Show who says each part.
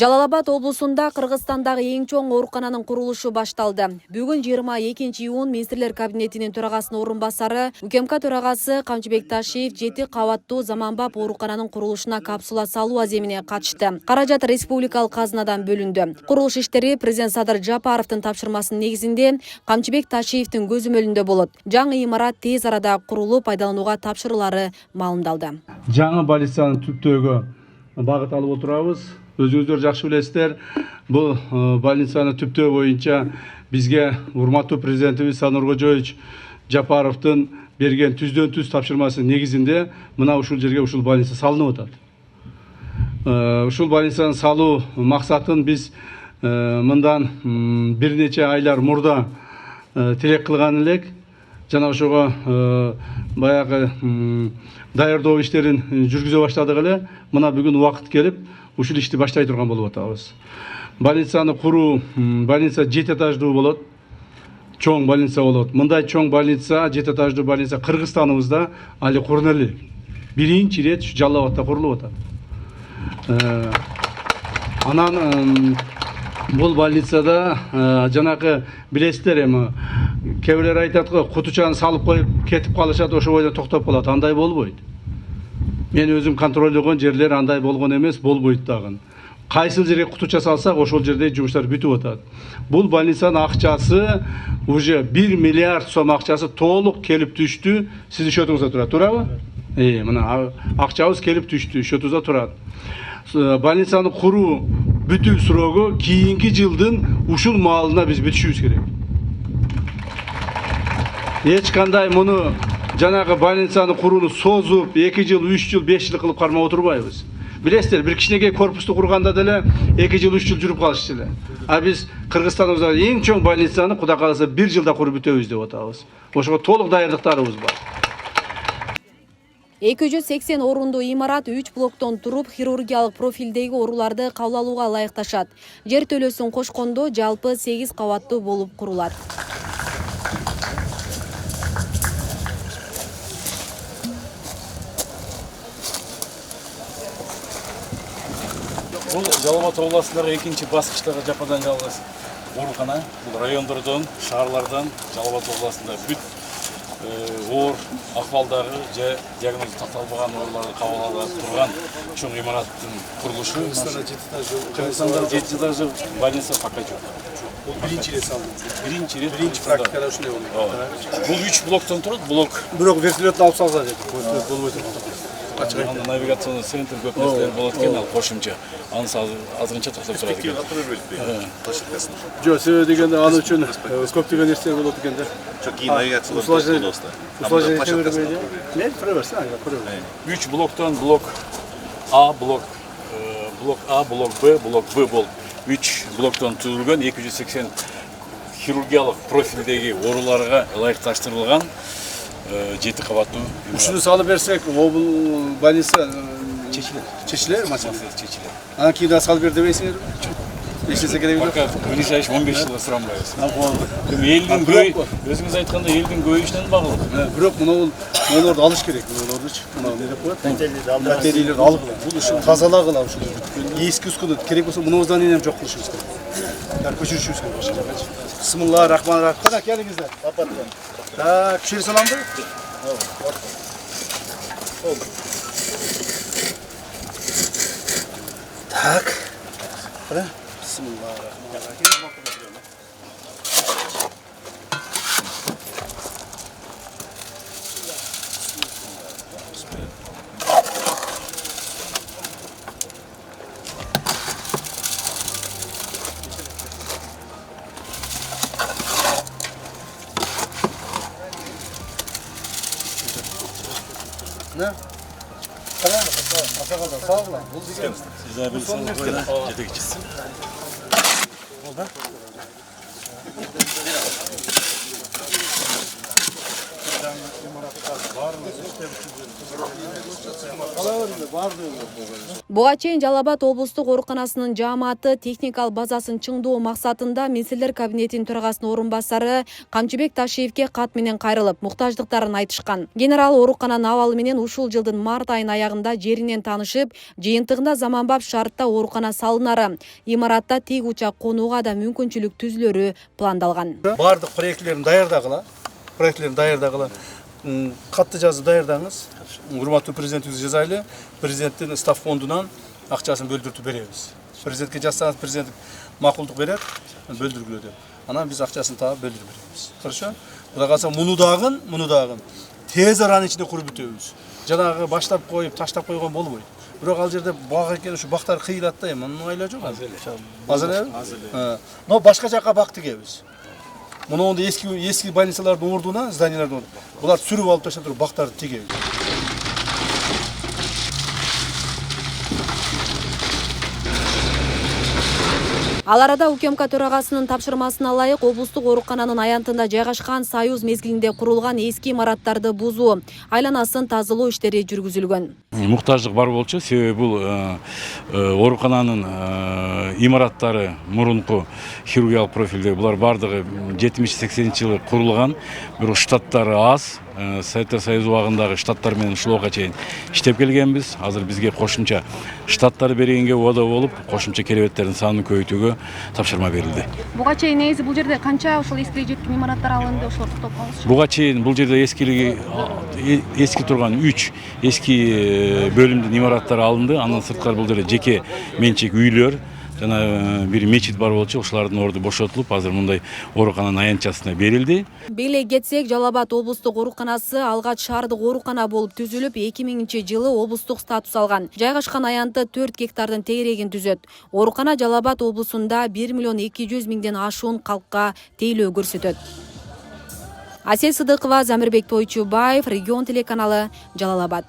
Speaker 1: Жалал Абад облусунда Кыргызстандагы эң чоң оорукананын курулушу башталды. Бүгүн 22 июнь министрлер кабинетинин төрагасынын орун басары УКМК төрагасы Камчыбек Ташиев 7 кабаттуу заманбап оорукананын курулушуна капсула салуу аземине катышты. Каражат республикалык казынадан бөлүндү. Курулуш иштери президент Садыр Жапаровдун тапшырмасынын негизинде Камчыбек Ташиевдин көзөмөлүндө болот. Жаңы имарат тез арада курулуп пайдаланууга тапшырылары маалымдалды.
Speaker 2: Жаңы больницанын түптөгү багыт алып отурабыз. Өзүңүздөр жакшы билесиздер, бул больницаны түптөө боюнча бизге урматтуу президентибиз Санур Кожоевич Жапаровдун берген түздөн түз тапшырмасынын негизинде мына ушул жерге ушул больница салынып атат. Ушул больницаны салуу максатын биз мындан бир нече айлар мурда тилек кылган элек. Жана ошого баягы даярдоо иштерин жүргүзө баштадык эле. Мына бүгүн убакыт келип, ушул ишти баштай турган болуп атабыз. Больницаны куруу, больница 7 этаждуу болот. Чоң больница болот. Мындай чоң больница, 7 этаждуу больница Кыргызстаныбызда али курулуп элек. Биринчи ирет ушу Жалал Абадта курулуп атат. Анан бул больницада жанакы билесиздер эми кээ бирлер айтат го, кутучаны салып коюп кетип калышат, ошо бойдон токтоп калат. Андай болбойт. Мен өзүм контролдогон жерлер андай болгон эмес, болбойт дагы. Кайсыл жерге кутуча салсак, ошол жерде жумуштар бүтүп атат. Бул больницанын акчасы уже 1 миллиард сом акчасы толук келип түштү. Сиздин счетуңузда турат, туурабы? Мына акчабыз келип түштү, счетуңузда турат. Больницаны куруу бүтүү срогу кийинки жылдын ушул маалына биз бүтүшүбүз керек. Эч кандай муну жанагы больницаны курууну созуп 2 жыл, 3 жыл, 5 жыл кылып кармап отурбайбыз. Билесиздер, бир кичинекей корпусту курганда деле 2 жыл, 3 жыл жүрүп калышты эле. А биз Кыргызстаныбызда эң чоң больницаны Кудай кааласа 1 жылда куруп бүтөбүз деп атабыз. Ошого толук даярдыктарыбыз бар.
Speaker 1: 280 орундуу имарат 3 блоктон туруп, хирургиялык профилдеги ооруларды кабыл алууга ылайыкташат. Жер төлөсүн кошкондо жалпы 8 кабаттуу болуп курулат.
Speaker 3: Бул Жалал Абад областындагы экинчи баскычтагы жападан жалгыз оорукана. Бул райондордон, шаарлардан Жалал Абад областында бүт оор акыбалдагы же диагнозу такталбаган ооруларды кабыл ала турган чоң имараттын курулушу. Кыргызстанда 7 этаждуу больница пока жок.
Speaker 4: Бул биринчи ирет салынды.
Speaker 3: Биринчи
Speaker 4: практикада ушундай болду.
Speaker 3: Бул 3 блоктон турат. Блок
Speaker 4: Бирок вертолетту алып салса деп. Болбой турган.
Speaker 3: анда навигационный центр көп нерселер болот экен, ал кошумча. Анысы азгынча токтоп турат экен.
Speaker 4: Жок, себеби дегенде аны үчүн көптөгөн нерселер болот экен да.
Speaker 5: Çok iyi navigasyonlar dostlar.
Speaker 4: Усложнение бербейди. Мен көрө берсин, көрө берсин.
Speaker 3: 3 блоктон блок А, блок А, блок Б, блок В болуп 3 блоктон түзүлгөн 280 хирургиялык профилдеги ооруларга ылайыкташтырылган 7 кабаттуу.
Speaker 4: Ушуну салып берсек, бул больница чечилер маселе.
Speaker 3: Чечилет.
Speaker 4: Анан кийин да салып бер дебейсиңерби? Эчесе керек
Speaker 3: Пока ближайший 15 жылда суранбайбыз. Элдин көй, өзүңүз айткандай элдин көйүшүнөн багылып.
Speaker 4: Бирок мунуларды алыш керек, мунулардычы. Мына эмне деп коет? Материалдарды алып, бул ушун тазалагыла ушул. Эски ускуну керек болсо муну зданияны ham жок кылышыбыз керек. Көчүрүшүбүз керек. Бисмилла рахман рахим. Кана келиңиздер. Так, кишери саламды? Так. Кана. Бисмилла рахман рахим. Ne? Tamam mı? Tamam. Aşağıda sağ olun. Bul diye.
Speaker 3: Size bir son bir yedik için.
Speaker 4: Oldu. Var mı?
Speaker 1: Буга чейин Жалал Абад облустук ооруканасынын жааматы техникалык базасын чыңдоо максатында министрлер кабинетинин төрагасынын орун басары Камчыбек Ташиевке кат менен кайрылып, муктаждыктарын айтышкан. Генерал оорукананын абалы менен ушул жылдын март айынын аягында жеринен таанышып, жыйынтыгында заманбап шартта оорукана салынары, имаратта тик учак конууга да мүмкүнчүлүк түзүлөрү пландалган.
Speaker 4: Бардык проектлерин даярдагыла. Катты жазып даярдаңыз. Урматтуу президентибизге жазайлы. Президенттин став фондунан акчасын бөлдүртүп беребиз. Президентке жазсаңыз президент макулдук берет, бөлдүргүлө деп. Анан биз акчасын таап бөлдүрүп беребиз. Хорошо? Кудай калса муну дагы тез аранын ичинде куруп бүтөбүз. Жанагы баштап коюп, таштап койгон болбойт. Бирок ал жерде бак экен, ушу бактар кыйылат да, мунун айла жок. Азыр эле. Но башка жака бак тигебиз. Муну эски больницалардын ордуна, зданиялардын ордуна. Булар сүрүп алып таштап туруп бактарды тигебиз.
Speaker 1: Ал арада УКМК төрагасынын тапшырмасына ылайык облустук оорукананын аянтында жайгашкан Союз мезгилинде курулган эски имараттарды бузуу, айланасын тазалоо иштери жүргүзүлгөн.
Speaker 3: Муктаждык бар болчу, себеби бул оорукананын имараттары мурунку хирургиялык профилде булар бардыгы 70-80 жылы курулган, бирок штаттары аз. Советтер Союзу убагындагы штаттар менен ушулга чейин иштеп келгенбиз. Азыр бизге кошумча штаттар бергенге убада болуп, кошумча керебеттердин санын көбөйтүүгө тапшырма берилди.
Speaker 1: Буга чейин негизи бул жерде канча ушул эскилиги жеткен имараттар алынды, ошолорду топтоп калыңызчы.
Speaker 3: Буга чейин бул жерде эски турган 3 эски бөлүмдүн имараттары алынды. Андан сырткары бул жерде жеке менчик үйлөр, жана бир мечит бар болчу, ошолордун орду бошотулуп, азыр мындай оорукананын аянтчасына берилди.
Speaker 1: Беле кетсек, Жалал Абад облустук ооруканасы алгач шаардык оорукана болуп түзүлүп, 2000-жылы облустук статус алган. Жайгашкан аянты 4 гектардын тегерегин түзөт. Оорукана Жалал Абад облусунда 1.200.000 ашуун калкка тейлөө көрсөтөт. Асел Сыдыкова, Замирбек Тойчубаев, Регион телеканалы, Жалал Абад.